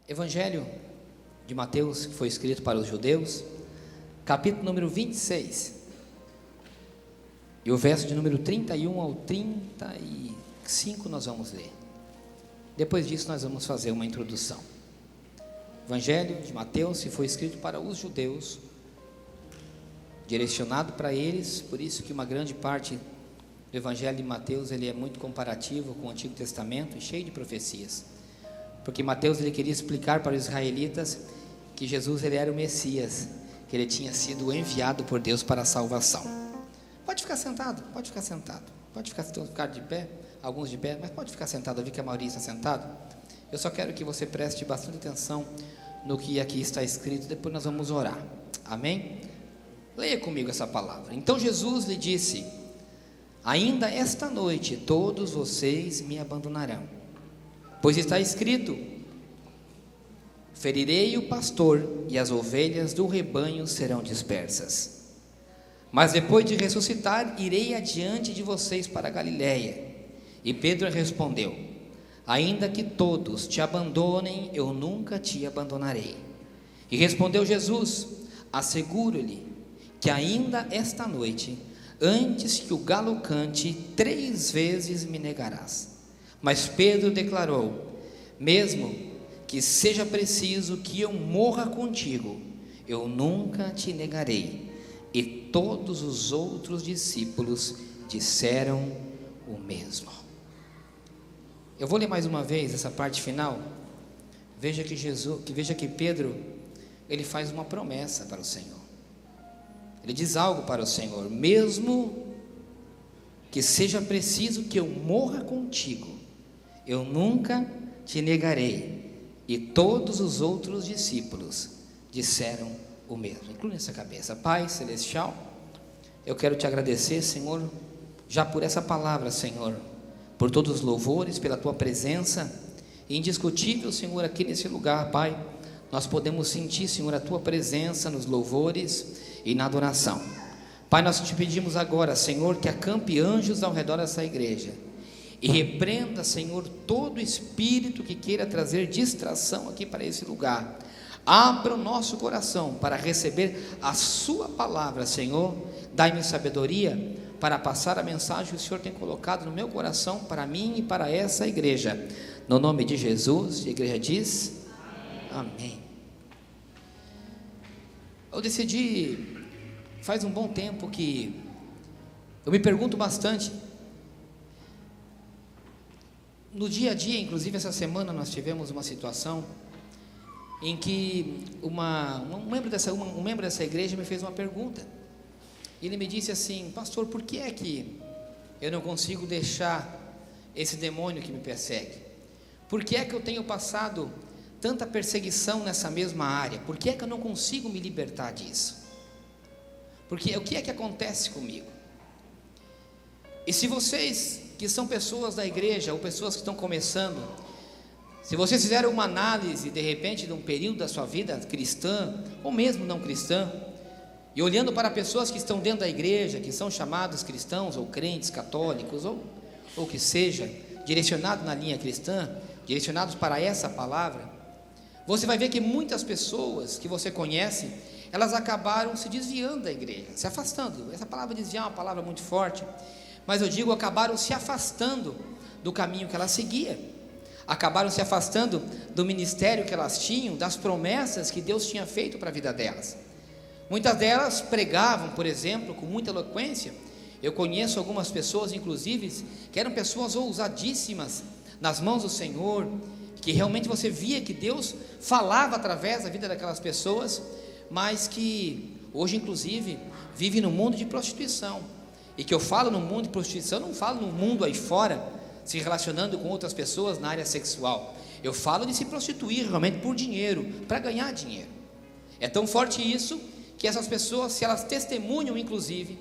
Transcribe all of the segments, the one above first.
Evangelho de Mateus, que foi escrito para os judeus, capítulo número 26, e o verso de número 31 ao 35 nós vamos ler. Depois disso nós vamos fazer uma introdução. Evangelho de Mateus, que foi escrito para os judeus, direcionado para eles, por isso que uma grande parte do Evangelho de Mateus ele é muito comparativo com o Antigo Testamento e cheio de profecias, porque Mateus ele queria explicar para os israelitas que Jesus ele era o Messias, que ele tinha sido enviado por Deus para a salvação. Pode ficar sentado, pode ficar sentado, pode ficar de pé, alguns de pé, mas pode ficar sentado. Eu vi que a maioria está sentado. Eu só quero que você preste bastante atenção no que aqui está escrito, depois nós vamos orar, amém? Leia comigo essa palavra. Então Jesus lhe disse: ainda esta noite todos vocês me abandonarão, pois está escrito: ferirei o pastor e as ovelhas do rebanho serão dispersas. Mas depois de ressuscitar, irei adiante de vocês para a Galiléia. E Pedro respondeu: ainda que todos te abandonem, eu nunca te abandonarei. E respondeu Jesus: asseguro-lhe que ainda esta noite, antes que o galo cante, 3 vezes me negarás. Mas Pedro declarou: mesmo que seja preciso que eu morra contigo, eu nunca te negarei. E todos os outros discípulos disseram o mesmo. Eu vou ler mais uma vez essa parte final. Veja que Pedro ele faz uma promessa para o Senhor. Ele diz algo para o Senhor: mesmo que seja preciso que eu morra contigo, eu nunca te negarei. E todos os outros discípulos disseram o mesmo. Inclui essa cabeça. Pai Celestial, eu quero te agradecer, Senhor, já por essa palavra, Senhor, por todos os louvores, pela tua presença indiscutível, Senhor, aqui nesse lugar, Pai. Nós podemos sentir, Senhor, a tua presença nos louvores e na adoração. Pai, nós te pedimos agora, Senhor, que acampe anjos ao redor dessa igreja e repreenda, Senhor, todo espírito que queira trazer distração aqui para esse lugar. Abra o nosso coração para receber a sua palavra, Senhor. Dai-me sabedoria para passar a mensagem que o Senhor tem colocado no meu coração, para mim e para essa igreja. No nome de Jesus, a igreja diz amém. Eu decidi, faz um bom tempo que eu me pergunto bastante, no dia a dia, inclusive essa semana nós tivemos uma situação em que um membro dessa igreja me fez uma pergunta. Ele me disse assim: pastor, por que é que eu não consigo deixar esse demônio que me persegue? Por que é que eu tenho passado tanta perseguição nessa mesma área? Por que é que eu não consigo me libertar disso? Porque o que é que acontece comigo? E se vocês que são pessoas da igreja ou pessoas que estão começando, se vocês fizerem uma análise de repente de um período da sua vida cristã ou mesmo não cristã, e olhando para pessoas que estão dentro da igreja, que são chamados cristãos ou crentes católicos ou que seja, direcionados na linha cristã, direcionados para essa palavra, você vai ver que muitas pessoas que você conhece, elas acabaram se desviando da igreja, se afastando. Essa palavra desviar é uma palavra muito forte, mas eu digo, acabaram se afastando do caminho que elas seguiam, acabaram se afastando do ministério que elas tinham, das promessas que Deus tinha feito para a vida delas. Muitas delas pregavam, por exemplo, com muita eloquência. Eu conheço algumas pessoas, inclusive, que eram pessoas ousadíssimas nas mãos do Senhor, que realmente você via que Deus falava através da vida daquelas pessoas, mas que hoje, inclusive, vive no mundo de prostituição. E que eu falo no mundo de prostituição, não falo no mundo aí fora, se relacionando com outras pessoas na área sexual. Eu falo de se prostituir realmente por dinheiro, para ganhar dinheiro. É tão forte isso, que essas pessoas, se elas testemunham inclusive,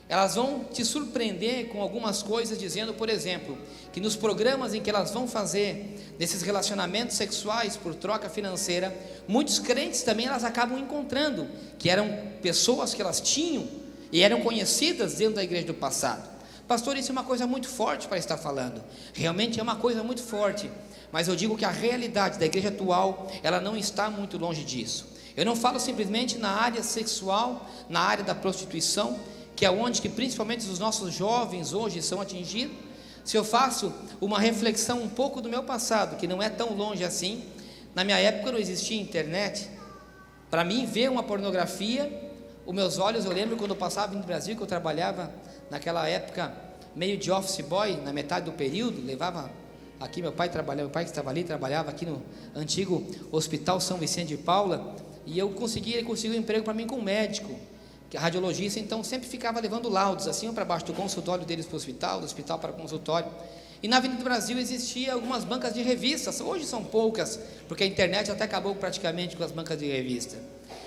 elas vão te surpreender com algumas coisas, dizendo, por exemplo, que nos programas em que elas vão fazer, nesses relacionamentos sexuais por troca financeira, muitos crentes também elas acabam encontrando, que eram pessoas que elas tinham, e eram conhecidas dentro da igreja do passado. Pastor, isso é uma coisa muito forte para estar falando. Realmente é uma coisa muito forte, mas eu digo que a realidade da igreja atual, ela não está muito longe disso. Eu não falo simplesmente na área sexual, na área da prostituição, que é onde que principalmente os nossos jovens hoje são atingidos. Se eu faço uma reflexão um pouco do meu passado, que não é tão longe assim, na minha época não existia internet. Para mim ver uma pornografia, os meus olhos, eu lembro quando eu passava no Brasil, que eu trabalhava naquela época meio de office boy, na metade do período, levava aqui, meu pai que estava ali, trabalhava aqui no antigo Hospital São Vicente de Paula, e ele conseguiu um emprego para mim com um médico, que é radiologista, então sempre ficava levando laudos, assim para baixo do consultório deles para o hospital, do hospital para o consultório. E na Avenida do Brasil existia algumas bancas de revistas, hoje são poucas, porque a internet até acabou praticamente com as bancas de revista.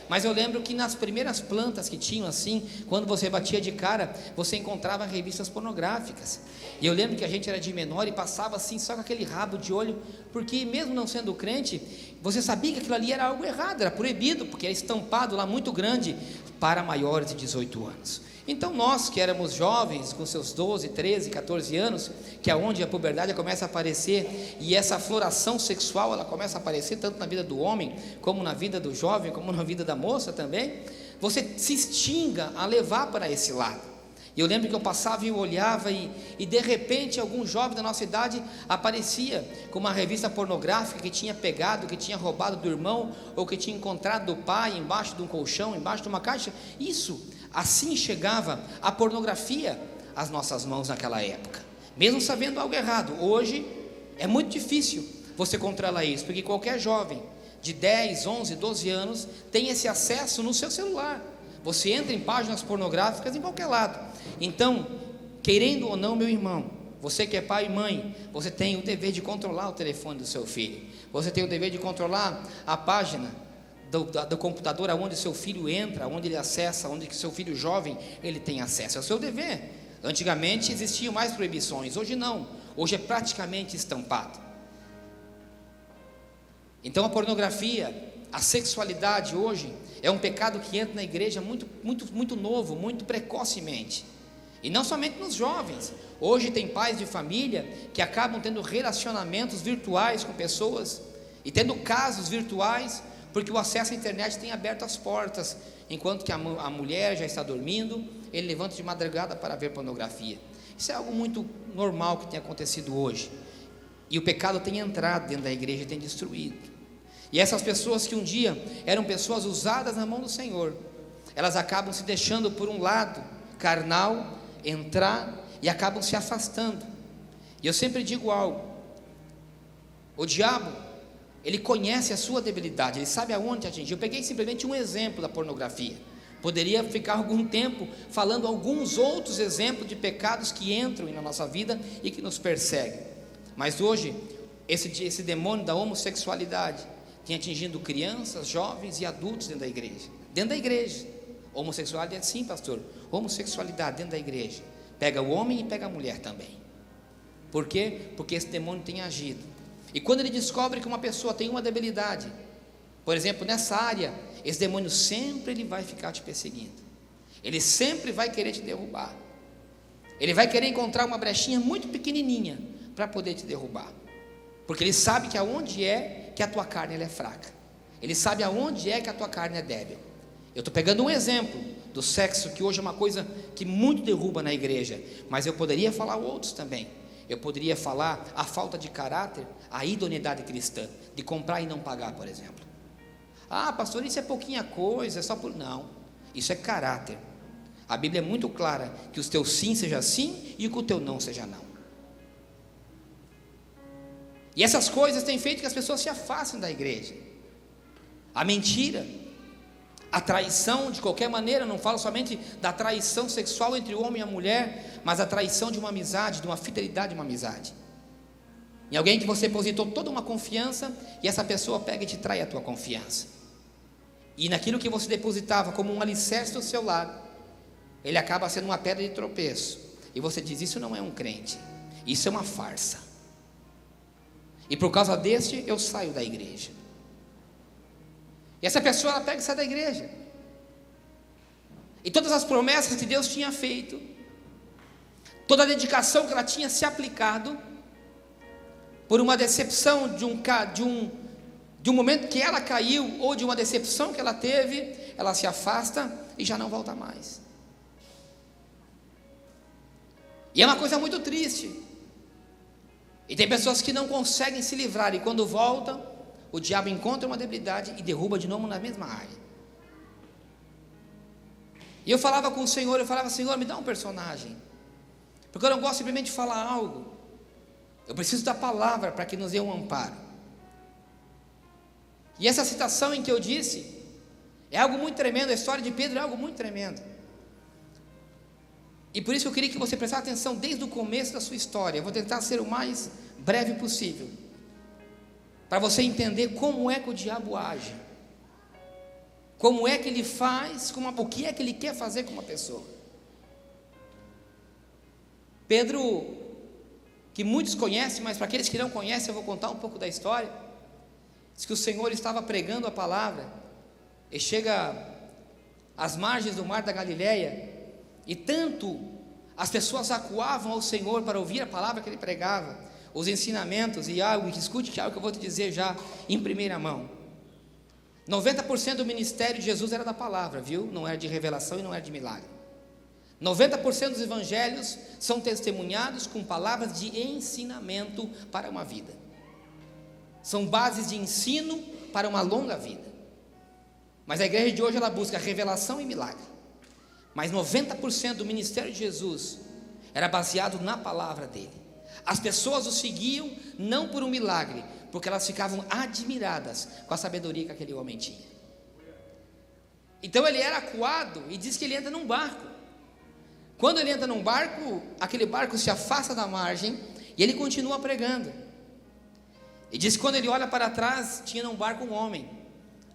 Mas eu lembro que nas primeiras plantas que tinham assim, quando você batia de cara, você encontrava revistas pornográficas. E eu lembro que a gente era de menor e passava assim, só com aquele rabo de olho, porque mesmo não sendo crente, você sabia que aquilo ali era algo errado, era proibido, porque era estampado lá muito grande para maiores de 18 anos. Então nós que éramos jovens, com seus 12, 13, 14 anos, que é onde a puberdade começa a aparecer, e essa floração sexual, ela começa a aparecer tanto na vida do homem, como na vida do jovem, como na vida da moça também, você se extinga a levar para esse lado. E eu lembro que eu passava e eu olhava e de repente algum jovem da nossa idade aparecia com uma revista pornográfica que tinha pegado, que tinha roubado do irmão, ou que tinha encontrado do pai embaixo de um colchão, embaixo de uma caixa. Isso, assim chegava a pornografia às nossas mãos naquela época, mesmo sabendo algo errado. Hoje é muito difícil você controlar isso, porque qualquer jovem de 10, 11, 12 anos tem esse acesso no seu celular. Você entra em páginas pornográficas em qualquer lado. Então, querendo ou não, meu irmão, você que é pai e mãe, você tem o dever de controlar o telefone do seu filho. Você tem o dever de controlar a página do computador aonde seu filho entra, onde ele acessa, onde que seu filho jovem ele tem acesso. É o seu dever. Antigamente existiam mais proibições, hoje não. Hoje é praticamente estampado. Então a pornografia, a sexualidade hoje é um pecado que entra na igreja muito novo, muito precocemente. E não somente nos jovens. Hoje tem pais de família que acabam tendo relacionamentos virtuais com pessoas e tendo casos virtuais, porque o acesso à internet tem aberto as portas. Enquanto que a mulher já está dormindo, ele levanta de madrugada para ver pornografia. Isso é algo muito normal que tem acontecido hoje. E o pecado tem entrado dentro da igreja e tem destruído. E essas pessoas que um dia eram pessoas usadas na mão do Senhor, elas acabam se deixando por um lado carnal entrar e acabam se afastando. E eu sempre digo algo: o diabo, ele conhece a sua debilidade, ele sabe aonde atingir. Eu peguei simplesmente um exemplo da pornografia. Poderia ficar algum tempo falando alguns outros exemplos de pecados que entram na nossa vida e que nos perseguem. Mas hoje, esse demônio da homossexualidade tem atingido crianças, jovens e adultos dentro da igreja. Dentro da igreja. Homossexualidade, sim, pastor. Homossexualidade dentro da igreja. Pega o homem e pega a mulher também. Por quê? Porque esse demônio tem agido. E quando ele descobre que uma pessoa tem uma debilidade, por exemplo, nessa área, esse demônio sempre ele vai ficar te perseguindo. Ele sempre vai querer te derrubar. Ele vai querer encontrar uma brechinha muito pequenininha para poder te derrubar. Porque ele sabe que aonde é que a tua carne ela é fraca. Ele sabe aonde é que a tua carne é débil. Eu estou pegando um exemplo do sexo, que hoje é uma coisa que muito derruba na igreja, mas eu poderia falar outros também. Eu poderia falar a falta de caráter, a idoneidade cristã, de comprar e não pagar, por exemplo. Ah, pastor, isso é pouquinha coisa, é só por... Não, isso é caráter. A Bíblia é muito clara, que o teu sim seja sim, e que o teu não seja não. E essas coisas têm feito que as pessoas se afastem da igreja. A mentira, a traição de qualquer maneira, não falo somente da traição sexual entre o homem e a mulher, mas a traição de uma amizade, de uma fidelidade de uma amizade. Em alguém que você depositou toda uma confiança, e essa pessoa pega e te trai a tua confiança. E naquilo que você depositava como um alicerce do seu lado, ele acaba sendo uma pedra de tropeço. E você diz: isso não é um crente, isso é uma farsa. E por causa deste, eu saio da igreja. E essa pessoa, ela pega e sai da igreja. E todas as promessas que Deus tinha feito, toda a dedicação que ela tinha se aplicado, por uma decepção de um momento que ela caiu, ou de uma decepção que ela teve, ela se afasta e já não volta mais. E é uma coisa muito triste. E tem pessoas que não conseguem se livrar, e quando voltam, o diabo encontra uma debilidade e derruba de novo na mesma área. E eu falava com o Senhor, Senhor, me dá um personagem, porque eu não gosto simplesmente de falar algo, eu preciso da palavra para que nos dê um amparo. E essa citação em que eu disse, é algo muito tremendo, a história de Pedro é algo muito tremendo. E por isso eu queria que você prestasse atenção desde o começo da sua história. Eu vou tentar ser o mais breve possível, para você entender como é que o diabo age, como é que ele faz, o que é que ele quer fazer com uma pessoa. Pedro, que muitos conhecem, mas para aqueles que não conhecem, eu vou contar um pouco da história. Diz que o Senhor estava pregando a palavra, e chega às margens do mar da Galileia, e tanto as pessoas acuavam ao Senhor para ouvir a palavra que ele pregava, os ensinamentos, e algo que escute, que é algo que eu vou te dizer já em primeira mão. 90% do ministério de Jesus era da palavra, viu? Não era de revelação e não era de milagre. 90% dos evangelhos são testemunhados com palavras de ensinamento para uma vida. São bases de ensino para uma longa vida. Mas a igreja de hoje, ela busca revelação e milagre. Mas 90% do ministério de Jesus era baseado na palavra dele. As pessoas o seguiam não por um milagre, porque elas ficavam admiradas com a sabedoria que aquele homem tinha. Então ele era acuado, e diz que ele entra num barco. Quando ele entra num barco, aquele barco se afasta da margem, e ele continua pregando. E diz que quando ele olha para trás, tinha num barco um homem,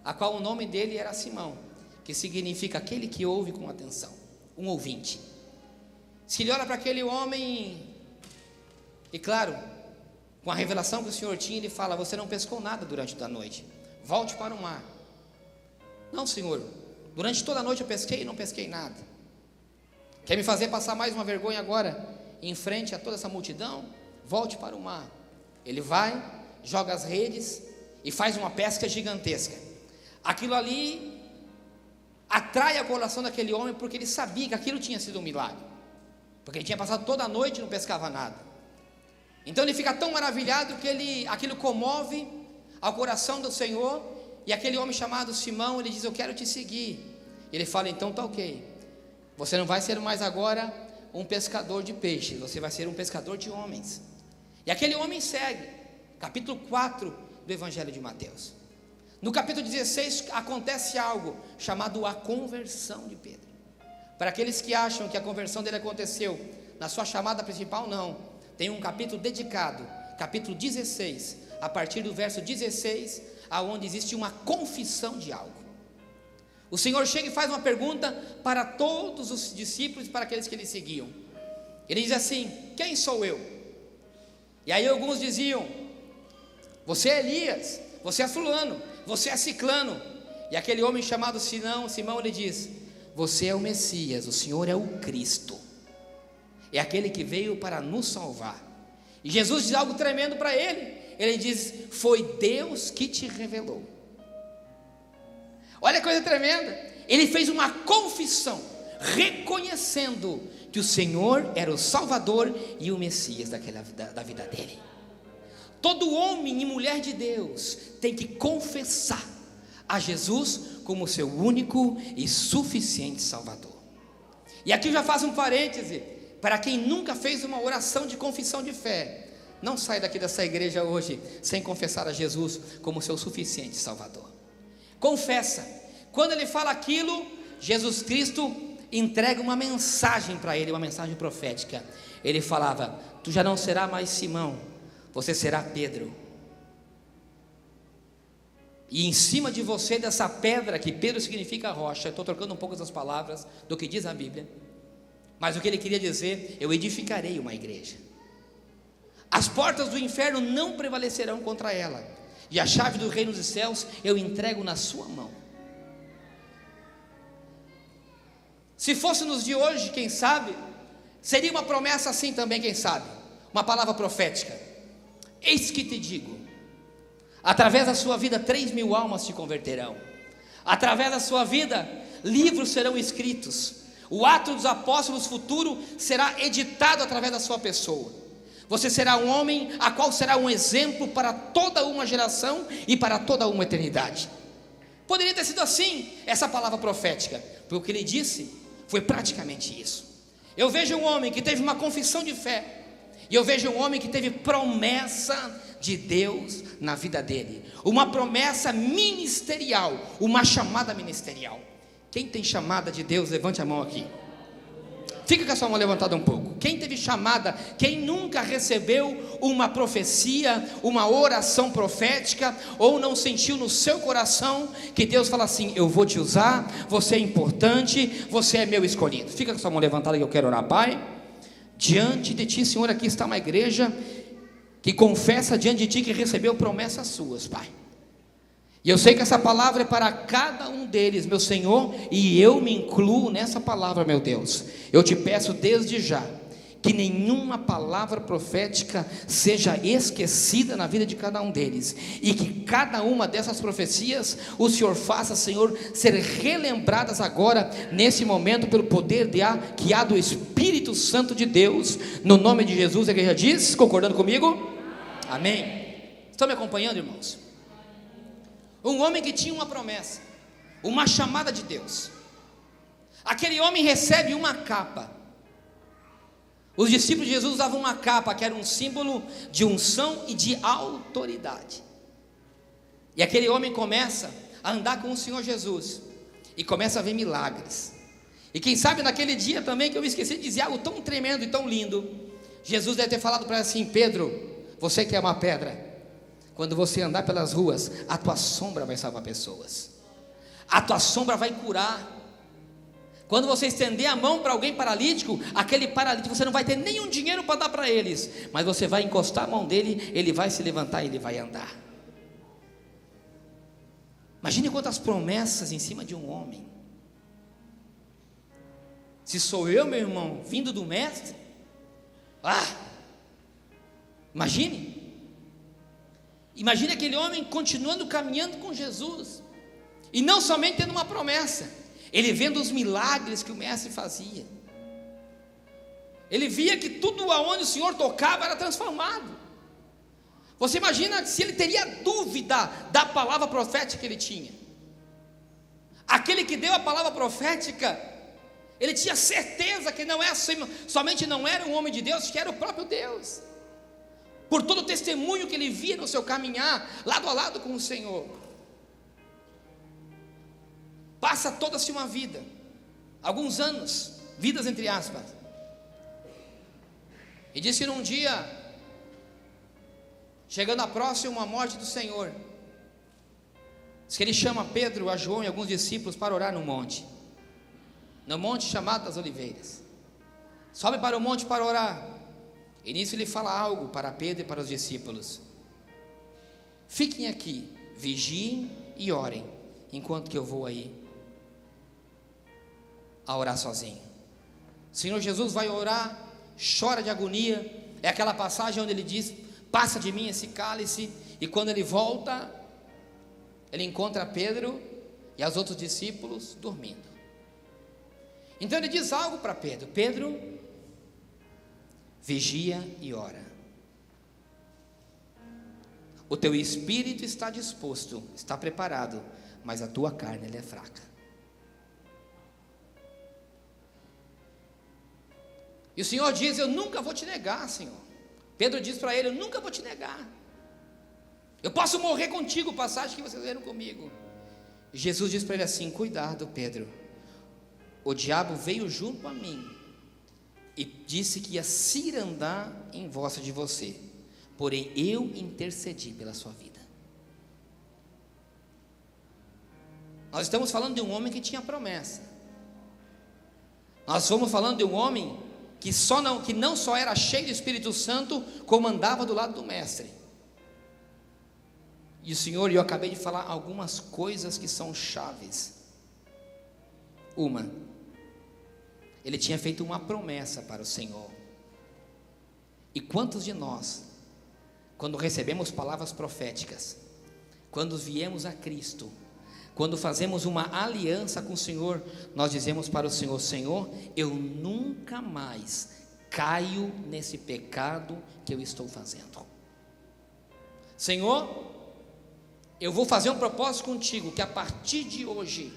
a qual o nome dele era Simão, que significa aquele que ouve com atenção, um ouvinte. Se ele olha para aquele homem, e claro, com a revelação que o Senhor tinha, ele fala: você não pescou nada durante a noite, volte para o mar. Não, Senhor, durante toda a noite eu pesquei e não pesquei nada. Quer me fazer passar mais uma vergonha agora, em frente a toda essa multidão? Volte para o mar. Ele vai, joga as redes e faz uma pesca gigantesca. Aquilo ali atrai o coração daquele homem, porque ele sabia que aquilo tinha sido um milagre, porque ele tinha passado toda a noite e não pescava nada. Então ele fica tão maravilhado que aquilo comove ao coração do Senhor, e aquele homem chamado Simão, ele diz: eu quero te seguir. Ele fala: então tá ok, você não vai ser mais agora um pescador de peixes, você vai ser um pescador de homens. E aquele homem segue. Capítulo 4 do Evangelho de Mateus. No capítulo 16 acontece algo chamado a conversão de Pedro. Para aqueles que acham que a conversão dele aconteceu na sua chamada principal, não. Tem um capítulo dedicado, capítulo 16, a partir do verso 16, aonde existe uma confissão de algo. O Senhor chega e faz uma pergunta para todos os discípulos, para aqueles que ele seguiam. Ele diz assim: quem sou eu? E aí alguns diziam: você é Elias, você é fulano, você é ciclano. E aquele homem chamado Simão, ele diz: você é o Messias, o Senhor é o Cristo, é aquele que veio para nos salvar. E Jesus diz algo tremendo para ele. Ele diz: foi Deus que te revelou. Olha a coisa tremenda. Ele fez uma confissão, reconhecendo que o Senhor era o Salvador e o Messias da vida dele. Todo homem e mulher de Deus tem que confessar a Jesus como seu único e suficiente Salvador. E aqui eu já faço um parêntese, para quem nunca fez uma oração de confissão de fé: não sai daqui dessa igreja hoje sem confessar a Jesus como seu suficiente Salvador. Confessa. Quando ele fala aquilo, Jesus Cristo entrega uma mensagem para ele, uma mensagem profética. Ele falava: tu já não será mais Simão, você será Pedro. E em cima de você, dessa pedra, que Pedro significa rocha, estou trocando um pouco das palavras do que diz a Bíblia, mas o que ele queria dizer: eu edificarei uma igreja. As portas do inferno não prevalecerão contra ela, e a chave do reino dos céus eu entrego na sua mão. Se fosse nos de hoje, quem sabe, Seria uma promessa assim também, quem sabe? Uma palavra profética. Eis que te digo, através da sua vida 3.000 almas se converterão. Através da sua vida, livros serão escritos. O Atos dos Apóstolos futuro será editado através da sua pessoa. Você será um homem a qual será um exemplo para toda uma geração e para toda uma eternidade. Poderia ter sido assim, essa palavra profética, porque o que ele disse foi praticamente isso. Eu vejo um homem que teve uma confissão de fé, e eu vejo um homem que teve promessa de Deus na vida dele, uma promessa ministerial, uma chamada ministerial. Quem tem chamada de Deus, levante a mão aqui. Fica com a sua mão levantada um pouco. Quem teve chamada, quem nunca recebeu uma profecia, uma oração profética, ou não sentiu no seu coração que Deus fala assim: eu vou te usar, você é importante, você é meu escolhido. Fica com a sua mão levantada que eu quero orar. Pai, diante de ti, Senhor, aqui está uma igreja que confessa diante de ti que recebeu promessas suas, Pai. E eu sei que essa palavra é para cada um deles, meu Senhor, e eu me incluo nessa palavra, meu Deus. Eu te peço desde já, que nenhuma palavra profética seja esquecida na vida de cada um deles, e que cada uma dessas profecias, o Senhor faça, Senhor, ser relembradas agora, nesse momento, pelo poder que há do Espírito Santo de Deus, no nome de Jesus. A igreja diz, concordando comigo? Amém. Estão me acompanhando, irmãos? Um homem que tinha uma promessa, uma chamada de Deus. Aquele homem recebe uma capa. Os discípulos de Jesus usavam uma capa que era um símbolo de unção e de autoridade. E aquele homem começa a andar com o Senhor Jesus e começa a ver milagres. E quem sabe naquele dia também, que eu esqueci de dizer algo tão tremendo e tão lindo, Jesus deve ter falado para ele assim: Pedro, você que é uma pedra, quando você andar pelas ruas, a tua sombra vai salvar pessoas, a tua sombra vai curar. Quando você estender a mão para alguém paralítico, aquele paralítico, você não vai ter nenhum dinheiro para dar para eles, mas você vai encostar a mão dele, ele vai se levantar e ele vai andar. Imagine quantas promessas em cima de um homem. Se sou eu, meu irmão, vindo do mestre, imagine aquele homem continuando caminhando com Jesus, e não somente tendo uma promessa, ele vendo os milagres que o mestre fazia, ele via que tudo aonde o Senhor tocava era transformado. Você imagina se ele teria dúvida da palavra profética que ele tinha? Aquele que deu a palavra profética, ele tinha certeza que não era somente não era um homem de Deus, que era o próprio Deus, por todo o testemunho que ele via no seu caminhar, lado a lado com o Senhor. Passa toda-se uma vida, alguns anos, vidas entre aspas, e diz que num dia, chegando a próxima a morte do Senhor, diz que ele chama Pedro, a João e alguns discípulos para orar no monte chamado das Oliveiras. Sobe para o monte para orar. E nisso ele fala algo para Pedro e para os discípulos: fiquem aqui, vigiem e orem, enquanto que eu vou aí a orar sozinho. O Senhor Jesus vai orar, chora de agonia. É aquela passagem onde ele diz: passa de mim esse cálice. E quando ele volta, ele encontra Pedro e os outros discípulos dormindo. Então ele diz algo para Pedro: Pedro, vigia e ora. O teu espírito está disposto, está preparado, mas a tua carne ela é fraca. E o Senhor diz: eu nunca vou te negar, Senhor. Pedro diz para ele: eu nunca vou te negar. Eu posso morrer contigo, passagem que vocês leram comigo. E Jesus diz para ele assim: cuidado, Pedro, o diabo veio junto a mim e disse que ia cirandar em volta de você, porém eu intercedi pela sua vida. Nós estamos falando de um homem que tinha promessa. Nós estamos falando de um homem que não só era cheio do Espírito Santo, como andava do lado do mestre. E o Senhor, eu acabei de falar algumas coisas que são chaves. Uma, ele tinha feito uma promessa para o Senhor. E quantos de nós, quando recebemos palavras proféticas, quando viemos a Cristo, quando fazemos uma aliança com o Senhor, nós dizemos para o Senhor: Senhor, eu nunca mais caio nesse pecado que eu estou fazendo. Senhor, eu vou fazer um propósito contigo, que a partir de hoje,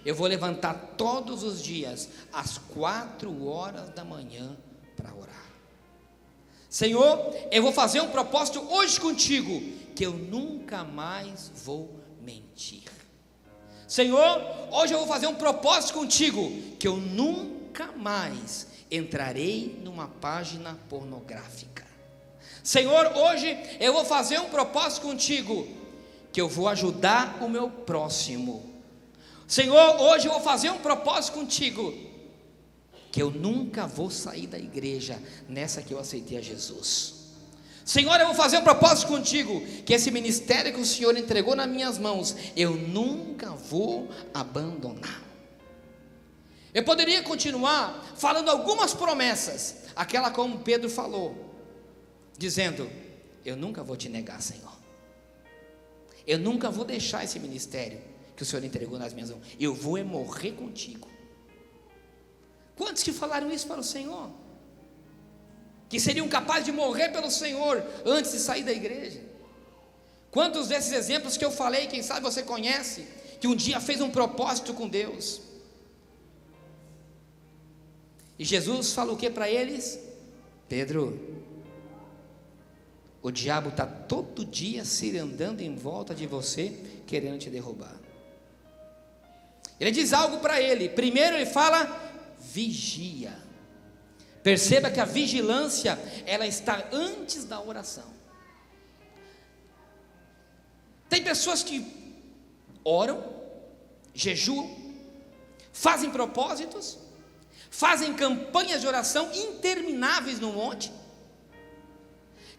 eu vou levantar todos os dias, às 4h da manhã, para orar. Senhor, eu vou fazer um propósito hoje contigo, que eu nunca mais vou mentir. Senhor, hoje eu vou fazer um propósito contigo, que eu nunca mais entrarei numa página pornográfica. Senhor, hoje eu vou fazer um propósito contigo, que eu vou ajudar o meu próximo. Senhor, hoje eu vou fazer um propósito contigo, que eu nunca vou sair da igreja nessa que eu aceitei a Jesus. Senhor, eu vou fazer um propósito contigo, que esse ministério que o Senhor entregou nas minhas mãos, eu nunca vou abandonar. Eu poderia continuar falando algumas promessas, aquela como Pedro falou, dizendo: eu nunca vou te negar, Senhor, eu nunca vou deixar esse ministério que o Senhor entregou nas minhas mãos, eu vou morrer contigo. Quantos que falaram isso para o Senhor? Que seriam capazes de morrer pelo Senhor antes de sair da igreja? Quantos desses exemplos que eu falei, quem sabe você conhece, que um dia fez um propósito com Deus? E Jesus fala o que para eles? Pedro, o diabo está todo dia se andando em volta de você, querendo te derrubar. Ele diz algo para ele. Primeiro ele fala: vigia. Perceba que a vigilância, ela está antes da oração. Tem pessoas que oram, jejuam, fazem propósitos, fazem campanhas de oração intermináveis no monte.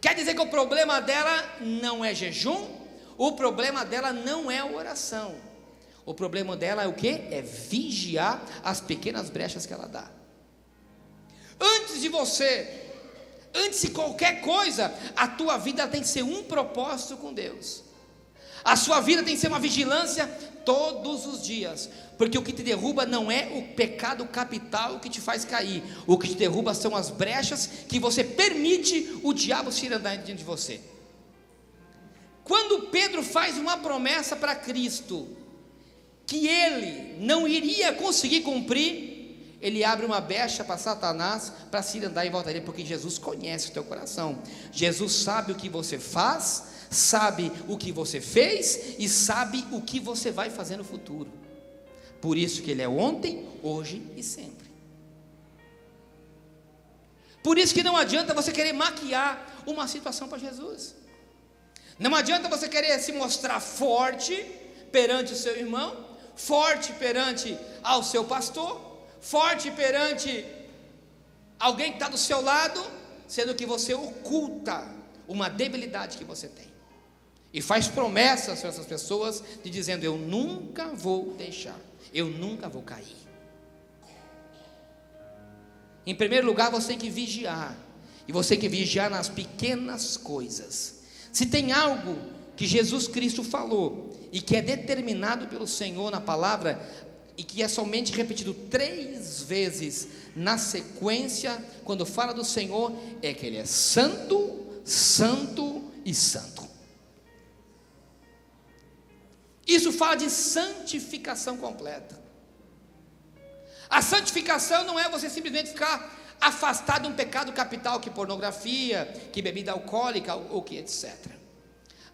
Quer dizer que o problema dela não é jejum, o problema dela não é a oração. O problema dela é o quê? É vigiar as pequenas brechas que ela dá. Antes de qualquer coisa, a tua vida tem que ser um propósito com Deus. A sua vida tem que ser uma vigilância todos os dias, porque o que te derruba não é o pecado capital que te faz cair, o que te derruba são as brechas que você permite o diabo se andar dentro de você. Quando Pedro faz uma promessa para Cristo, que ele não iria conseguir cumprir, ele abre uma brecha para Satanás, para se andar em volta dele, porque Jesus conhece o teu coração. Jesus sabe o que você faz, sabe o que você fez, e sabe o que você vai fazer no futuro. Por isso que ele é ontem, hoje e sempre. Por isso que não adianta você querer maquiar uma situação para Jesus. Não adianta você querer se mostrar forte perante o seu irmão, forte perante ao seu pastor, forte perante alguém que está do seu lado, sendo que você oculta uma debilidade que você tem, e faz promessas para essas pessoas, de dizendo: eu nunca vou deixar, eu nunca vou cair. Em primeiro lugar, você tem que vigiar, e você tem que vigiar nas pequenas coisas. Se tem algo que Jesus Cristo falou, e que é determinado pelo Senhor na palavra, e que é somente repetido 3 vezes na sequência, quando fala do Senhor, é que Ele é santo, santo e santo. Isso fala de santificação completa. A santificação não é você simplesmente ficar afastado de um pecado capital, que pornografia, que bebida alcoólica, ou que etc.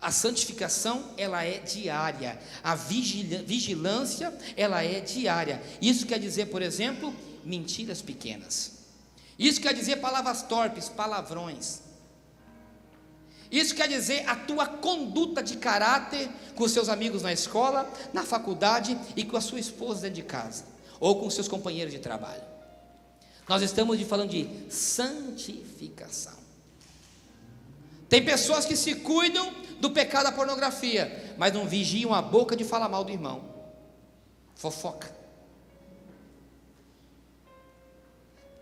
A santificação, ela é diária. A vigilância, ela é diária. Isso quer dizer, por exemplo, mentiras pequenas. Isso quer dizer palavras torpes, palavrões. Isso quer dizer a tua conduta de caráter com os seus amigos na escola, na faculdade e com a sua esposa dentro de casa, ou com os seus companheiros de trabalho. Nós estamos falando de santificação. Tem pessoas que se cuidam do pecado da pornografia, mas não vigiam a boca de falar mal do irmão. Fofoca.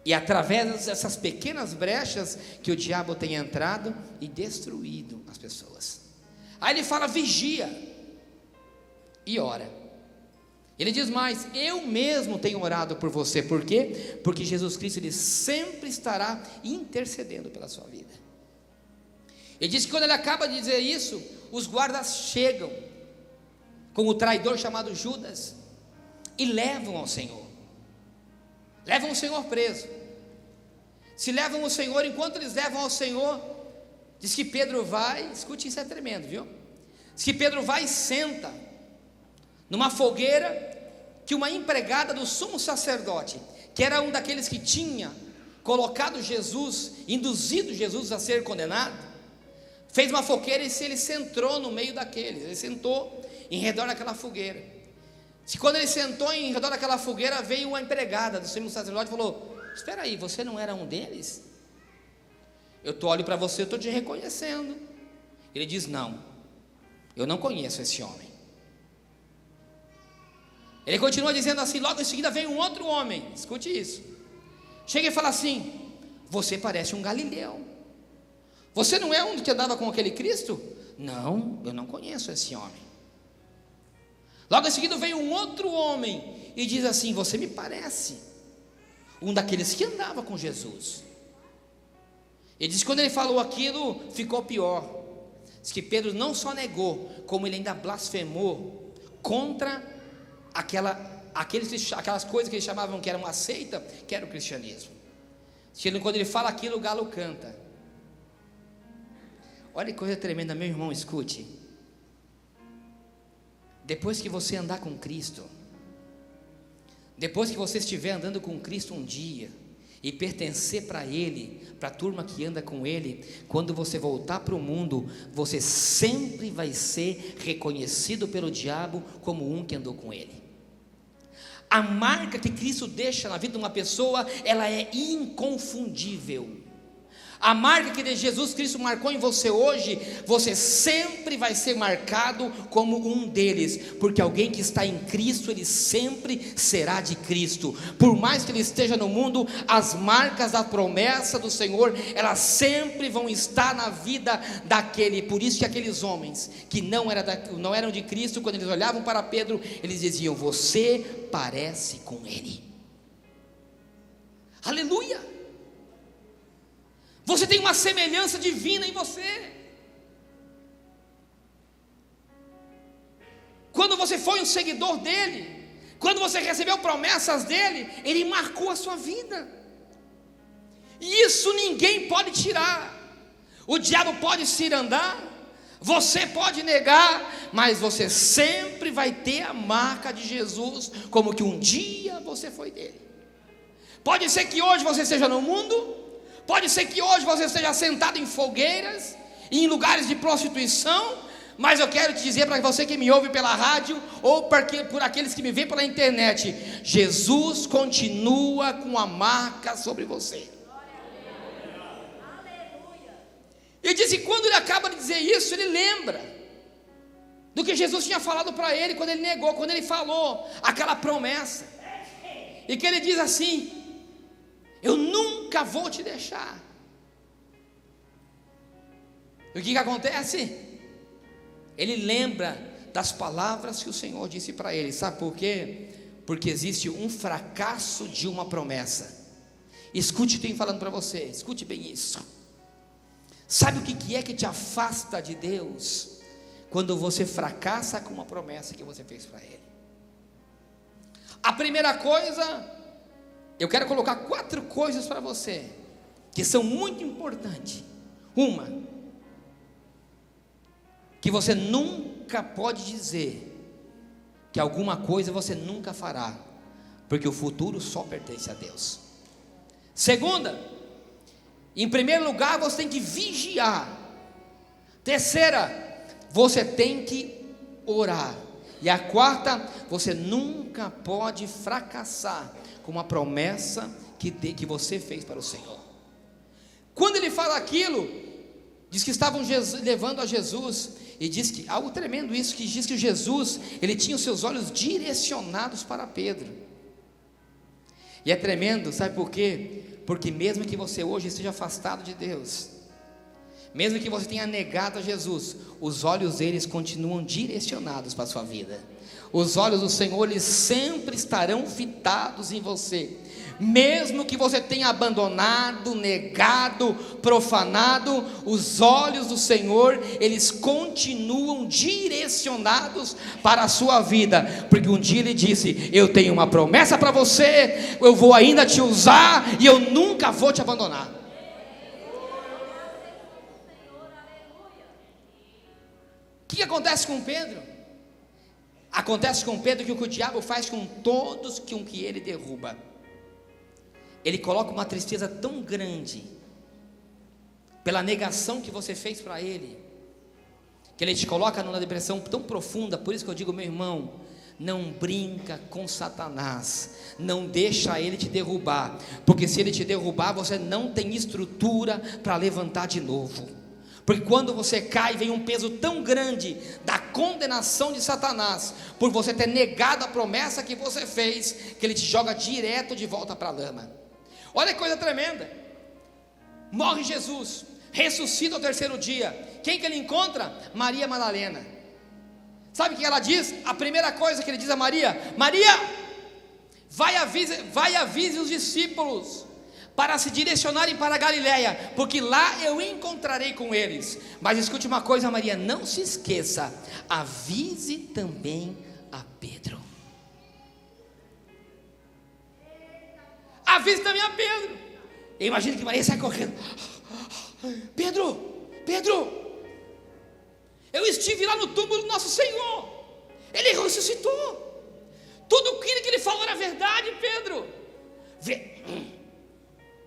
E através dessas pequenas brechas que o diabo tem entrado e destruído as pessoas. Aí ele fala: vigia e ora. Ele diz mais: eu mesmo tenho orado por você. Por quê? Porque Jesus Cristo, ele sempre estará intercedendo pela sua vida. Ele diz que quando ele acaba de dizer isso, os guardas chegam com o traidor chamado Judas e levam ao Senhor. Levam o Senhor preso. Se levam o Senhor, enquanto eles levam ao Senhor, diz que Pedro vai, escute, isso é tremendo, viu? Diz que Pedro vai e senta numa fogueira que uma empregada do sumo sacerdote, que era um daqueles que tinha colocado Jesus, induzido Jesus a ser condenado, fez uma fogueira e ele sentou no meio daqueles. Ele sentou em redor daquela fogueira. Se quando ele sentou em redor daquela fogueira, veio uma empregada do sumo sacerdote e falou: espera aí, você não era um deles? Eu olho para você, eu estou te reconhecendo. Ele diz: não, eu não conheço esse homem. Ele continua dizendo assim, logo em seguida vem um outro homem, escute isso, chega e fala assim: você parece um galileu, você não é um que andava com aquele Cristo? Não, eu não conheço esse homem. Logo em seguida vem um outro homem e diz assim: você me parece um daqueles que andava com Jesus. Ele diz que quando ele falou aquilo, ficou pior. Diz que Pedro não só negou, como ele ainda blasfemou contra aquelas coisas que eles chamavam que era uma seita, que era o cristianismo. Quando ele fala aquilo, o galo canta. Olha que coisa tremenda, meu irmão, escute. Depois que você andar com Cristo, depois que você estiver andando com Cristo um dia e pertencer para Ele, para a turma que anda com Ele, quando você voltar para o mundo, você sempre vai ser reconhecido pelo diabo como um que andou com Ele. A marca que Cristo deixa na vida de uma pessoa, ela é inconfundível. A marca que Jesus Cristo marcou em você hoje, você sempre vai ser marcado como um deles, porque alguém que está em Cristo, ele sempre será de Cristo. Por mais que ele esteja no mundo, as marcas da promessa do Senhor, elas sempre vão estar na vida daquele. Por isso que aqueles homens que não eram de Cristo, quando eles olhavam para Pedro, eles diziam: você parece com ele. Aleluia! Você tem uma semelhança divina em você. Quando você foi um seguidor dele, quando você recebeu promessas dele, ele marcou a sua vida. E isso ninguém pode tirar. O diabo pode se andar, você pode negar, mas você sempre vai ter a marca de Jesus, como que um dia você foi dele. Pode ser que hoje você esteja no mundo, pode ser que hoje você esteja sentado em fogueiras, em lugares de prostituição, mas eu quero te dizer para você que me ouve pela rádio, ou por aqueles que me veem pela internet: Jesus continua com a marca sobre você. E diz que quando ele acaba de dizer isso, ele lembra do que Jesus tinha falado para ele, quando ele negou, quando ele falou aquela promessa, e que ele diz assim: eu nunca vou te deixar. E o que acontece? Ele lembra das palavras que o Senhor disse para ele. Sabe por quê? Porque existe um fracasso de uma promessa. Escute o que eu estou falando para você, escute bem isso. Sabe o que é que te afasta de Deus? Quando você fracassa com uma promessa que você fez para Ele. A primeira coisa, eu quero colocar 4 coisas para você, que são muito importantes. Uma, que você nunca pode dizer que alguma coisa você nunca fará, porque o futuro só pertence a Deus. Segunda, em primeiro lugar, você tem que vigiar. Terceira, você tem que orar. E a quarta, você nunca pode fracassar com uma promessa que você fez para o Senhor. Quando ele fala aquilo, diz que estavam levando a Jesus, e diz que, algo tremendo isso, que diz que Jesus, ele tinha os seus olhos direcionados para Pedro. E é tremendo, sabe por quê? Porque mesmo que você hoje esteja afastado de Deus, mesmo que você tenha negado a Jesus, os olhos deles continuam direcionados para a sua vida. Os olhos do Senhor, eles sempre estarão fitados em você. Mesmo que você tenha abandonado, negado, profanado, os olhos do Senhor, eles continuam direcionados para a sua vida, porque um dia Ele disse: eu tenho uma promessa para você, eu vou ainda te usar e eu nunca vou te abandonar. O que acontece com Pedro? Acontece com Pedro que o diabo faz com todos com que ele derruba. Ele coloca uma tristeza tão grande pela negação que você fez para ele, que ele te coloca numa depressão tão profunda. Por isso que eu digo, meu irmão, não brinca com Satanás, não deixa ele te derrubar, porque se ele te derrubar, você não tem estrutura para levantar de novo. Porque quando você cai, vem um peso tão grande da condenação de Satanás, por você ter negado a promessa que você fez, que ele te joga direto de volta para a lama. Olha que coisa tremenda. Morre Jesus, ressuscita ao terceiro dia. Quem que ele encontra? Maria Madalena. Sabe o que ela diz? A primeira coisa que ele diz a Maria: Maria, vai avise os discípulos para se direcionarem para a Galileia, porque lá eu encontrarei com eles. Mas escute uma coisa, Maria, não se esqueça, avise também a Pedro. Avise também a Pedro. Eu imagino que Maria sai correndo: Pedro, eu estive lá no túmulo do nosso Senhor, Ele ressuscitou, tudo aquilo que Ele falou era verdade, Pedro.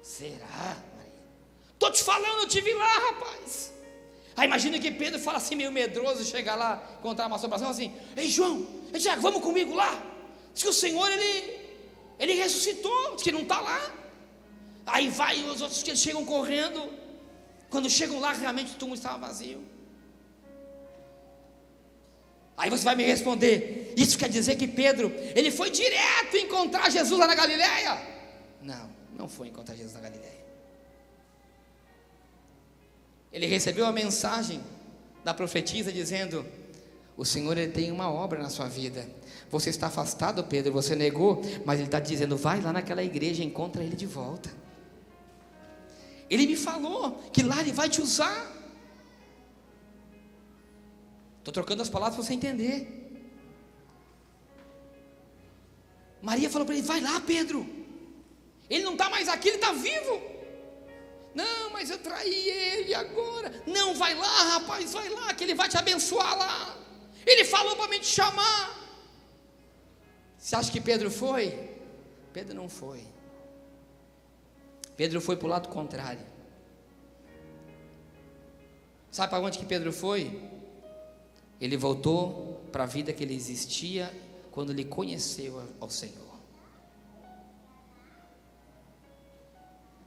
Será, Maria? Estou te falando, eu estive lá, rapaz. Aí imagina que Pedro fala assim, meio medroso, chega lá, encontrar uma assombração assim: ei João, Tiago, vamos comigo lá. Diz que o Senhor, Ele ressuscitou, diz que não está lá. Aí vai, os outros que chegam correndo. Quando chegam lá, realmente o túmulo estava vazio. Aí você vai me responder: isso quer dizer que Pedro, ele foi direto encontrar Jesus lá na Galileia? Não foi encontrar Jesus na Galileia. Ele recebeu a mensagem da profetisa dizendo: o Senhor, Ele tem uma obra na sua vida. Você está afastado, Pedro, você negou, mas Ele está dizendo: vai lá naquela igreja e encontra Ele de volta. Ele me falou que lá Ele vai te usar. Estou trocando as palavras para você entender. Maria falou para ele: vai lá, Pedro, ele não está mais aqui, ele está vivo. Não, mas eu traí ele agora. Não, vai lá, rapaz, vai lá, que ele vai te abençoar lá. Ele falou para mim te chamar. Você acha que Pedro foi? Pedro não foi. Pedro foi para o lado contrário. Sabe para onde que Pedro foi? Ele voltou para a vida que ele existia quando ele conheceu ao Senhor.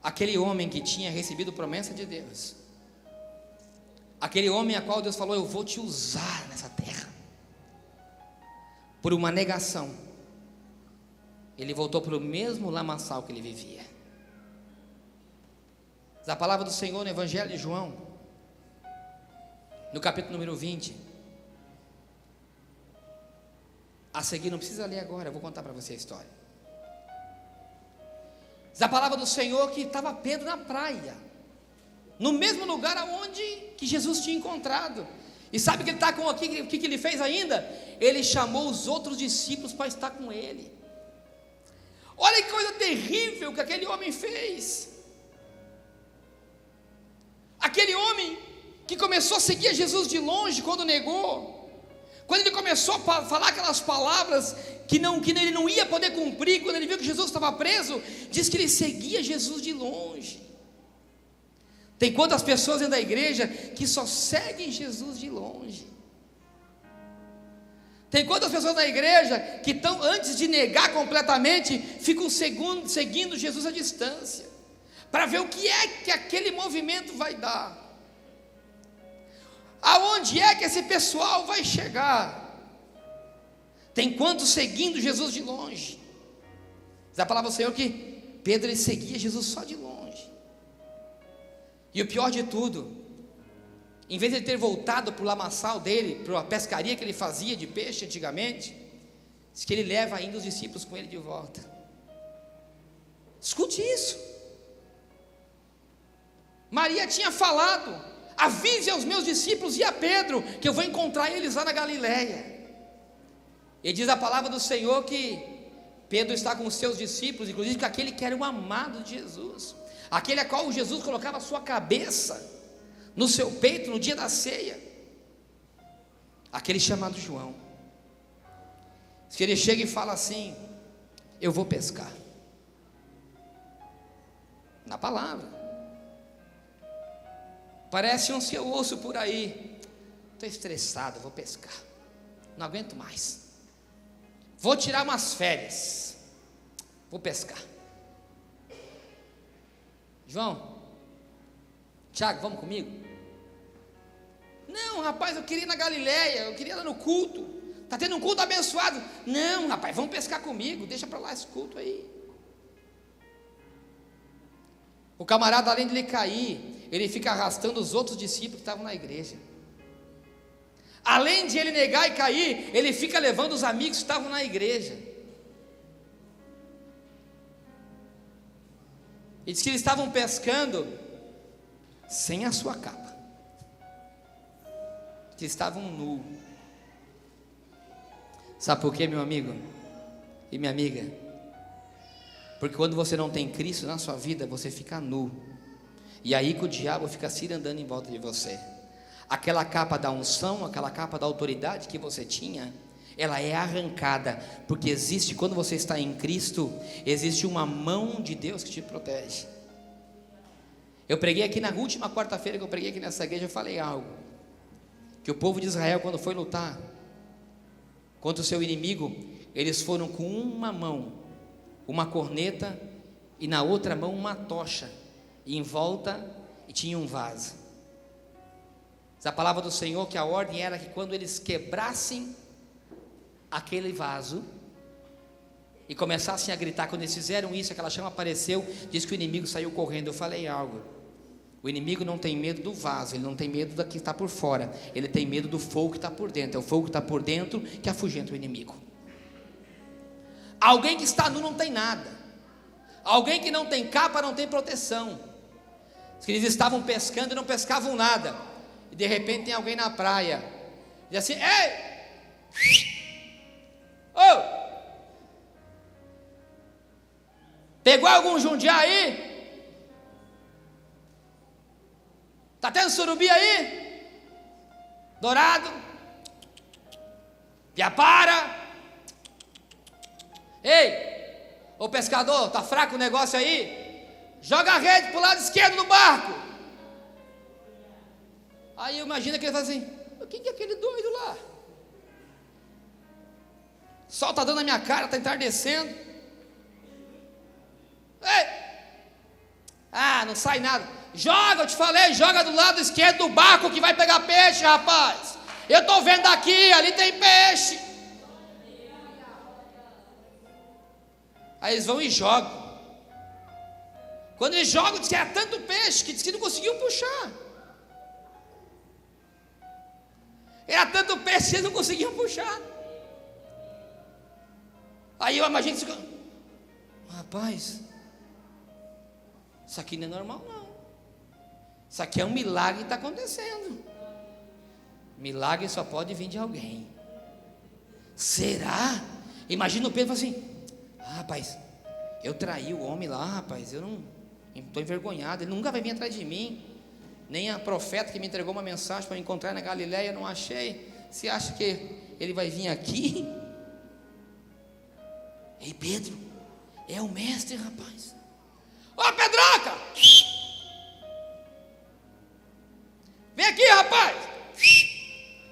Aquele homem que tinha recebido promessa de Deus, aquele homem a qual Deus falou: eu vou te usar nessa terra, por uma negação, ele voltou para o mesmo lamaçal que ele vivia. A palavra do Senhor no Evangelho de João, no capítulo número 20, a seguir, não precisa ler agora, eu vou contar para você a história. A palavra do Senhor que estava Pedro na praia, no mesmo lugar aonde que Jesus tinha encontrado. E sabe o que ele está com aqui? O que ele fez ainda? Ele chamou os outros discípulos para estar com ele. Olha que coisa terrível que aquele homem fez. Aquele homem que começou a seguir a Jesus de longe quando negou. Quando ele começou a falar aquelas palavras que ele não ia poder cumprir, quando ele viu que Jesus estava preso, diz que ele seguia Jesus de longe. Tem quantas pessoas dentro da igreja que só seguem Jesus de longe? Tem quantas pessoas na igreja que estão, antes de negar completamente, ficam seguindo Jesus à distância, para ver o que é que aquele movimento vai dar. Aonde é que esse pessoal vai chegar? Tem quantos seguindo Jesus de longe? Diz a palavra do Senhor que Pedro, ele seguia Jesus só de longe. E o pior de tudo, em vez de ele ter voltado para o lamaçal dele, para a pescaria que ele fazia de peixe antigamente, diz que ele leva ainda os discípulos com ele de volta. Escute isso. Maria tinha falado: avise aos meus discípulos e a Pedro que eu vou encontrar eles lá na Galileia. E diz a palavra do Senhor que Pedro está com os seus discípulos, inclusive com aquele que era o amado de Jesus, aquele a qual Jesus colocava a sua cabeça no seu peito no dia da ceia, aquele chamado João. Que ele chega e fala assim: eu vou pescar. Na palavra. Parece uns que eu ouço por aí: estou estressado, vou pescar, não aguento mais, vou tirar umas férias, vou pescar. João, Tiago, vamos comigo? Não, rapaz, eu queria ir na Galileia, eu queria ir lá no culto, está tendo um culto abençoado. Não, rapaz, vamos pescar comigo, deixa para lá esse culto aí. O camarada, além de ele cair, ele fica arrastando os outros discípulos que estavam na igreja. Além de ele negar e cair, ele fica levando os amigos que estavam na igreja. E diz que eles estavam pescando sem a sua capa, que estavam nus. Sabe por quê, meu amigo e minha amiga? Porque quando você não tem Cristo na sua vida, você fica nu, e aí que o diabo fica cirandando em volta de você. Aquela capa da unção, aquela capa da autoridade que você tinha, ela é arrancada, porque existe, quando você está em Cristo, existe uma mão de Deus que te protege. Eu preguei aqui na última quarta-feira que eu preguei aqui nessa igreja, eu falei algo, que o povo de Israel, quando foi lutar contra o seu inimigo, eles foram com uma mão uma corneta e na outra mão uma tocha, e em volta e tinha um vaso. Diz a palavra do Senhor que a ordem era que quando eles quebrassem aquele vaso e começassem a gritar, quando eles fizeram isso, aquela chama apareceu, diz que o inimigo saiu correndo. Eu falei algo: o inimigo não tem medo do vaso, ele não tem medo da que está por fora, ele tem medo do fogo que está por dentro. É o fogo que está por dentro que afugenta o inimigo. Alguém que está nu não tem nada, alguém que não tem capa não tem proteção. Eles estavam pescando e não pescavam nada, e de repente tem alguém na praia, diz assim: ei, oh, pegou algum jundiá aí? Está tendo surubi aí? Dourado? Piapara? Ei, ô pescador, está fraco o negócio aí? Joga a rede para o lado esquerdo do barco. Aí imagina que ele fala assim: o que é aquele doido lá? O sol está dando na minha cara, está entardecendo. Ei, ah, não sai nada. Joga, eu te falei, joga do lado esquerdo do barco que vai pegar peixe, rapaz. Eu estou vendo aqui, ali tem peixe. Aí eles vão e jogam. Quando eles jogam, diz que era tanto peixe que diz que não conseguiam puxar. Era tanto peixe que eles não conseguiam puxar. Aí eu imagino, rapaz, isso aqui não é normal não. Isso aqui é um milagre que está acontecendo. Milagre só pode vir de alguém. Será? Imagina o Pedro assim: rapaz, eu traí o homem lá, rapaz, eu não estou envergonhado, ele nunca vai vir atrás de mim. Nem a profeta que me entregou uma mensagem para me encontrar na Galileia, eu não achei. Você acha que ele vai vir aqui? Ei, Pedro, é o mestre, rapaz. Ô, Pedroca, vem aqui, rapaz.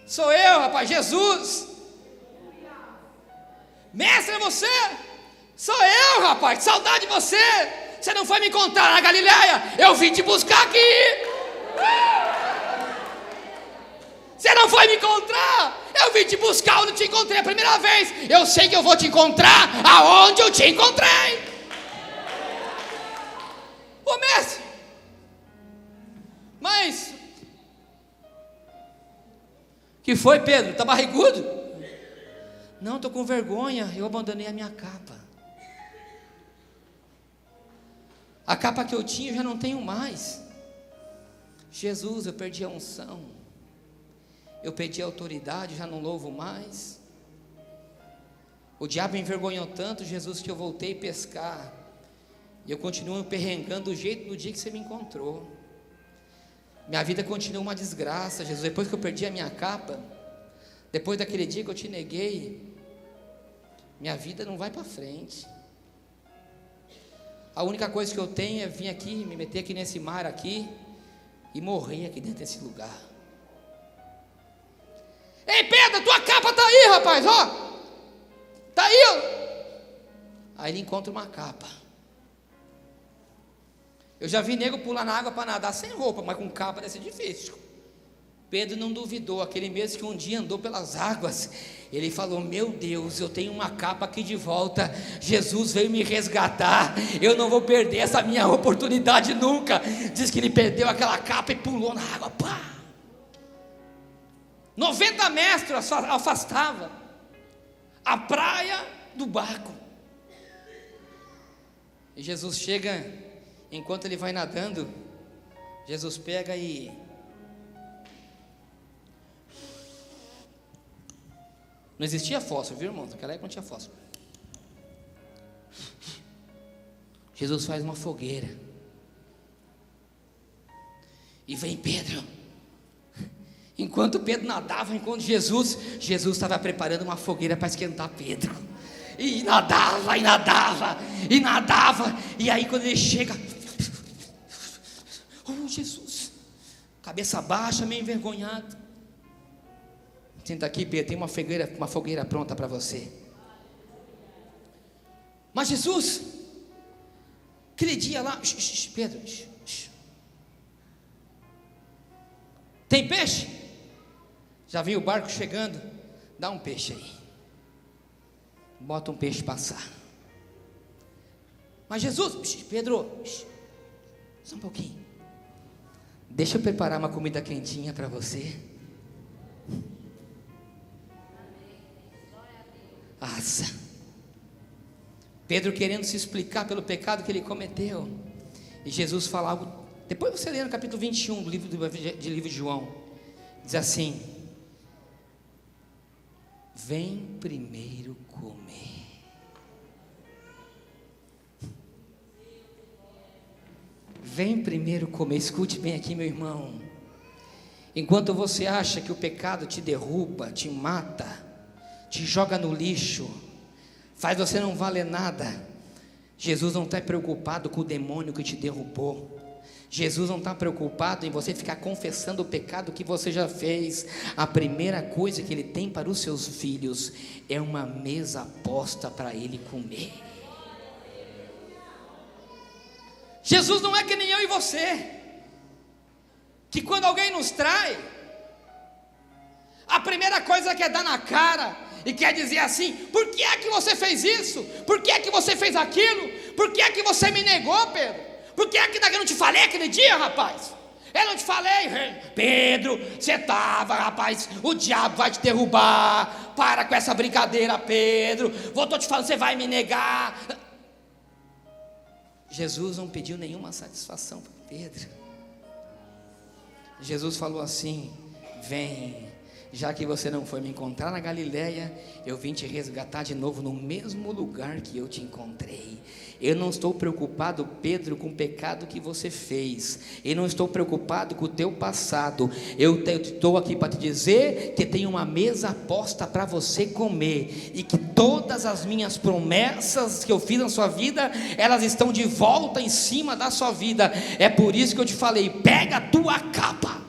Sou eu, rapaz, Jesus. Mestre, é você? Sou eu, rapaz, que saudade de você. Você não foi me encontrar na Galileia, eu vim te buscar aqui. Você não foi me encontrar, eu vim te buscar onde te encontrei a primeira vez. Eu sei que eu vou te encontrar aonde eu te encontrei. Que foi, Pedro? Está barrigudo? Não, estou com vergonha, eu abandonei a minha capa. A capa que eu tinha eu já não tenho mais. Jesus, eu perdi a unção, eu perdi a autoridade, já não louvo mais. O diabo me envergonhou tanto, Jesus, que eu voltei a pescar. E eu continuo me perrengando do jeito do dia que você me encontrou. Minha vida continua uma desgraça, Jesus. Depois que eu perdi a minha capa, depois daquele dia que eu te neguei, minha vida não vai para frente. A única coisa que eu tenho é vir aqui, me meter aqui nesse mar aqui e morrer aqui dentro desse lugar. Ei, Pedro, tua capa está aí, rapaz, ó. Está aí, ó. Aí ele encontra uma capa. Eu já vi nego pular na água para nadar sem roupa, mas com capa deve ser difícil. Pedro não duvidou, aquele mesmo que um dia andou pelas águas, ele falou: meu Deus, eu tenho uma capa aqui de volta, Jesus veio me resgatar, eu não vou perder essa minha oportunidade nunca. Diz que ele perdeu aquela capa e pulou na água, pá! 90 metros afastava a praia do barco, e Jesus chega, enquanto ele vai nadando, Jesus pega e não existia fósforo, viu, irmão? Naquela época não tinha fósforo. Jesus faz uma fogueira. E vem Pedro. Enquanto Pedro nadava, enquanto Jesus estava preparando uma fogueira para esquentar Pedro. E nadava, e nadava, e nadava. E aí quando ele chega, oh Jesus, cabeça baixa, meio envergonhado. Senta aqui, Pedro, tem uma fogueira pronta para você. Mas Jesus, aquele dia lá, Pedro, tem peixe? Já viu o barco chegando? Dá um peixe aí. Bota um peixe passar. Mas Jesus, Pedro, só um pouquinho. Deixa eu preparar uma comida quentinha para você. Asa. Pedro querendo se explicar pelo pecado que ele cometeu. E Jesus fala algo. Depois você lê no capítulo 21 do livro de João. Diz assim: vem primeiro comer. Vem primeiro comer. Escute bem aqui, meu irmão. Enquanto você acha que o pecado te derruba, te mata, te joga no lixo, faz você não valer nada, Jesus não está preocupado com o demônio que te derrubou. Jesus não está preocupado em você ficar confessando o pecado que você já fez. A primeira coisa que Ele tem para os seus filhos é uma mesa posta para Ele comer. Jesus não é que nem eu e você, que quando alguém nos trai, a primeira coisa que é dar na cara e quer dizer assim: por que é que você fez isso? Por que é que você fez aquilo? Por que é que você me negou, Pedro? Por que é que eu não te falei aquele dia, rapaz? Eu não te falei, Pedro, você estava, rapaz, o diabo vai te derrubar, para com essa brincadeira, Pedro, estou te falando, você vai me negar. Jesus não pediu nenhuma satisfação para Pedro. Jesus falou assim: vem, já que você não foi me encontrar na Galileia, eu vim te resgatar de novo no mesmo lugar que eu te encontrei. Eu não estou preocupado, Pedro, com o pecado que você fez. Eu não estou preocupado com o teu passado. Eu estou aqui para te dizer que tem uma mesa posta para você comer, e que todas as minhas promessas que eu fiz na sua vida, elas estão de volta em cima da sua vida. É por isso que eu te falei: pega a tua capa.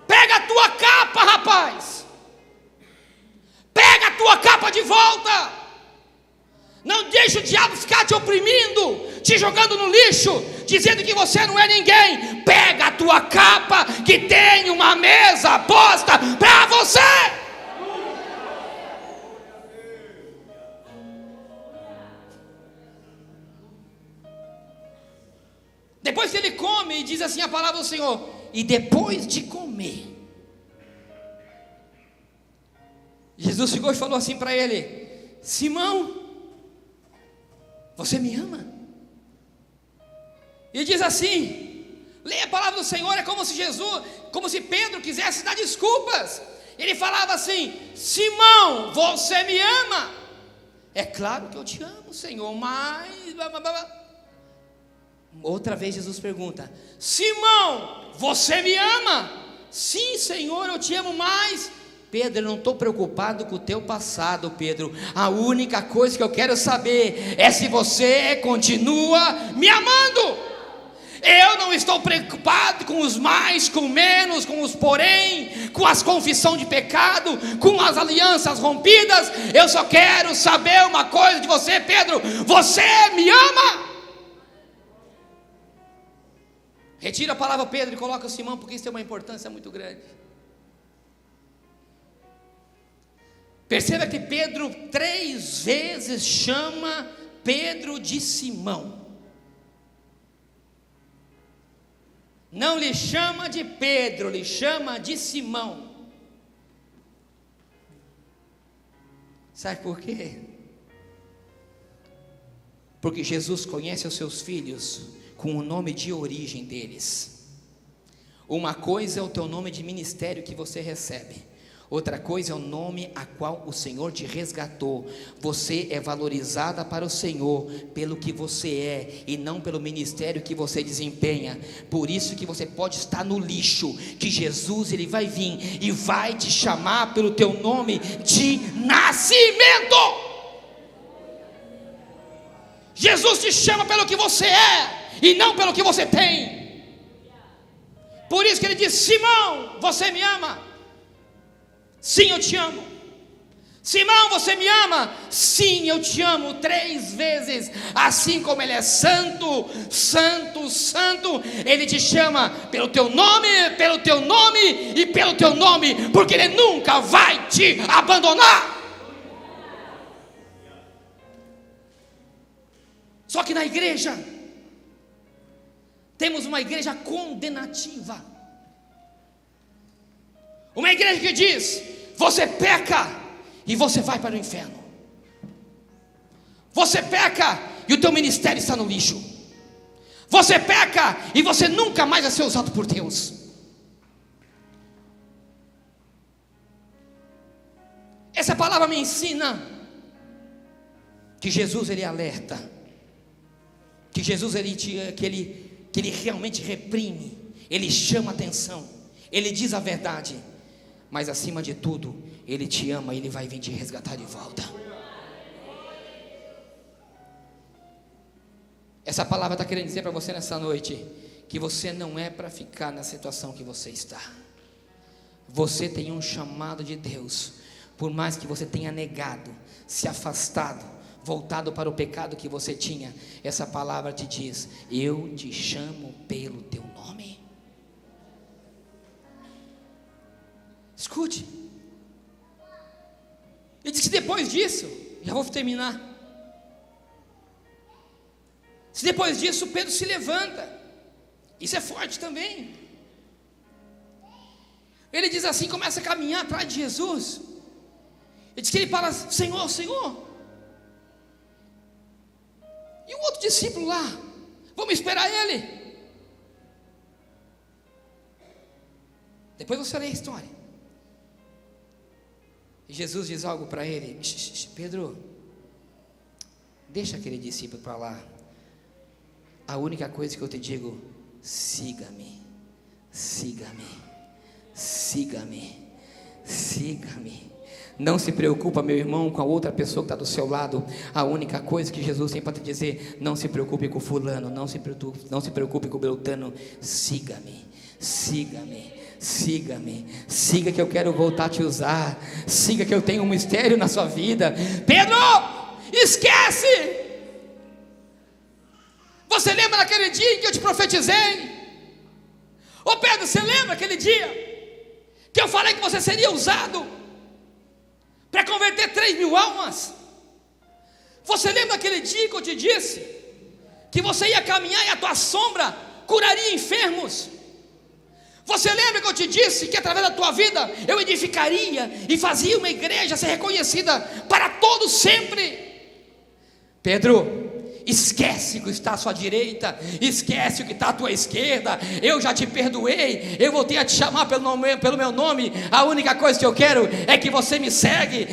Pega a tua capa, rapaz. Pega a tua capa de volta. Não deixe o diabo ficar te oprimindo, te jogando no lixo, dizendo que você não é ninguém. Pega a tua capa, que tem uma mesa posta para você. Depois que ele come, e diz assim a palavra do Senhor: e depois de comer, Jesus chegou e falou assim para ele: Simão, você me ama? E diz assim, leia a palavra do Senhor, é como se Pedro quisesse dar desculpas. Ele falava assim: Simão, você me ama? É claro que eu te amo, Senhor, mas... Outra vez Jesus pergunta: Simão, você me ama? Sim, Senhor, eu te amo mais. Pedro, eu não estou preocupado com o teu passado, Pedro. A única coisa que eu quero saber é se você continua me amando. Eu não estou preocupado com os mais, com menos, com os porém, com as confissão de pecado, com as alianças rompidas. Eu só quero saber uma coisa de você, Pedro: você me ama? Retira a palavra Pedro e coloca Simão, porque isso tem uma importância muito grande. Perceba que Pedro 3 vezes chama Pedro de Simão. Não lhe chama de Pedro, lhe chama de Simão. Sabe por quê? Porque Jesus conhece os seus filhos com o nome de origem deles. Uma coisa é o teu nome de ministério que você recebe, outra coisa é o nome a qual o Senhor te resgatou. Você é valorizada para o Senhor pelo que você é e não pelo ministério que você desempenha. Por isso que você pode estar no lixo, que Jesus ele vai vir e vai te chamar pelo teu nome de nascimento. Jesus te chama pelo que você é e não pelo que você tem. Por isso que ele diz: Simão, você me ama? Sim, eu te amo. Simão, você me ama? Sim, eu te amo. 3 vezes. Assim como ele é santo, santo, santo, ele te chama pelo teu nome e pelo teu nome, porque ele nunca vai te abandonar. Só que na igreja temos uma igreja condenativa, uma igreja que diz: você peca e você vai para o inferno. Você peca e o teu ministério está no lixo. Você peca e você nunca mais vai ser usado por Deus. Essa palavra me ensina que Jesus ele alerta, que Jesus que ele realmente reprime, ele chama atenção, ele diz a verdade, mas acima de tudo, ele te ama e ele vai vir te resgatar de volta. Essa palavra está querendo dizer para você nessa noite que você não é para ficar na situação que você está. Você tem um chamado de Deus. Por mais que você tenha negado, se afastado, voltado para o pecado que você tinha, essa palavra te diz: eu te chamo pelo teu nome. Escute. Ele diz que depois disso, já vou terminar. Se depois disso Pedro se levanta, isso é forte também. Ele diz assim, começa a caminhar atrás de Jesus. Ele diz que ele fala: Senhor, Senhor. E o outro discípulo lá, vamos esperar ele. Depois você lê a história. E Jesus diz algo para ele: Pedro, deixa aquele discípulo para lá. A única coisa que eu te digo: siga-me, siga-me, siga-me, siga-me. Não se preocupa, meu irmão, com a outra pessoa que está do seu lado. A única coisa que Jesus tem para te dizer: não se preocupe com fulano, não se preocupe com Beltano. Siga-me, siga-me, siga-me, siga que eu quero voltar a te usar. Siga que eu tenho um mistério na sua vida. Pedro, esquece! Você lembra daquele dia em que eu te profetizei? Ô Pedro, você lembra aquele dia que eu falei que você seria usado para converter 3.000 almas? Você lembra aquele dia que eu te disse que você ia caminhar e a tua sombra curaria enfermos? Você lembra que eu te disse que através da tua vida eu edificaria e fazia uma igreja ser reconhecida para todos sempre? Pedro, esquece o que está à sua direita, esquece o que está à tua esquerda. Eu já te perdoei, eu voltei a te chamar pelo meu nome. A única coisa que eu quero é que você me segue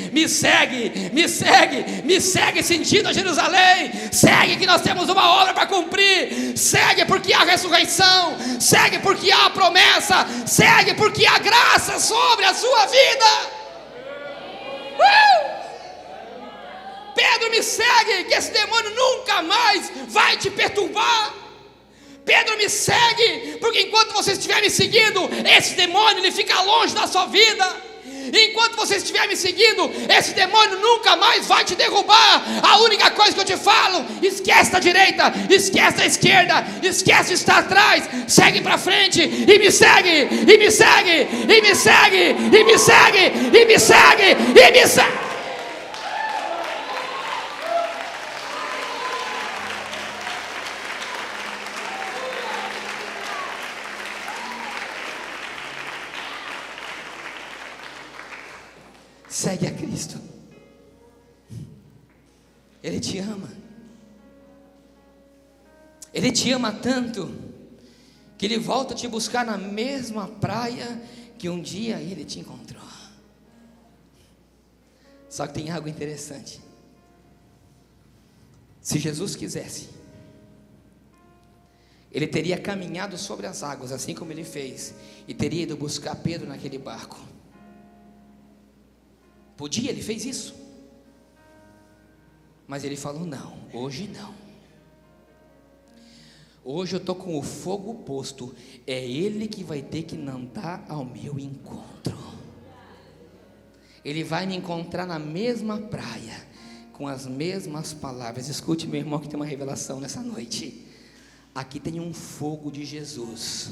sentido a Jerusalém. Segue que nós temos uma obra para cumprir. Segue porque há ressurreição, segue porque há promessa, segue porque há graça sobre a sua vida. Pedro, me segue, que esse demônio nunca mais vai te perturbar. Pedro, me segue, porque enquanto você estiver me seguindo, esse demônio ele fica longe da sua vida. Enquanto você estiver me seguindo, esse demônio nunca mais vai te derrubar. A única coisa que eu te falo: esquece da direita, esquece da esquerda, esquece de estar atrás, segue para frente e me segue, e me segue, e me segue, e me segue, e me segue, e me segue. Segue a Cristo. Ele te ama. Ele te ama tanto que Ele volta a te buscar na mesma praia que um dia Ele te encontrou. Só que tem algo interessante. Se Jesus quisesse, Ele teria caminhado sobre as águas, assim como Ele fez, e teria ido buscar Pedro naquele barco. Podia, Ele fez isso, mas Ele falou: não, hoje não. Hoje eu estou com o fogo posto. É Ele que vai ter que andar ao meu encontro. Ele vai me encontrar na mesma praia, com as mesmas palavras. Escute, meu irmão, que tem uma revelação nessa noite. Aqui tem um fogo de Jesus.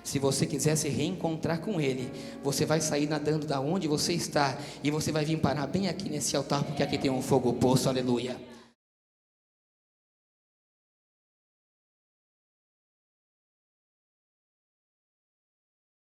Se você quiser se reencontrar com Ele, você vai sair nadando da onde você está, e você vai vir parar bem aqui nesse altar, porque aqui tem um fogo posto, aleluia.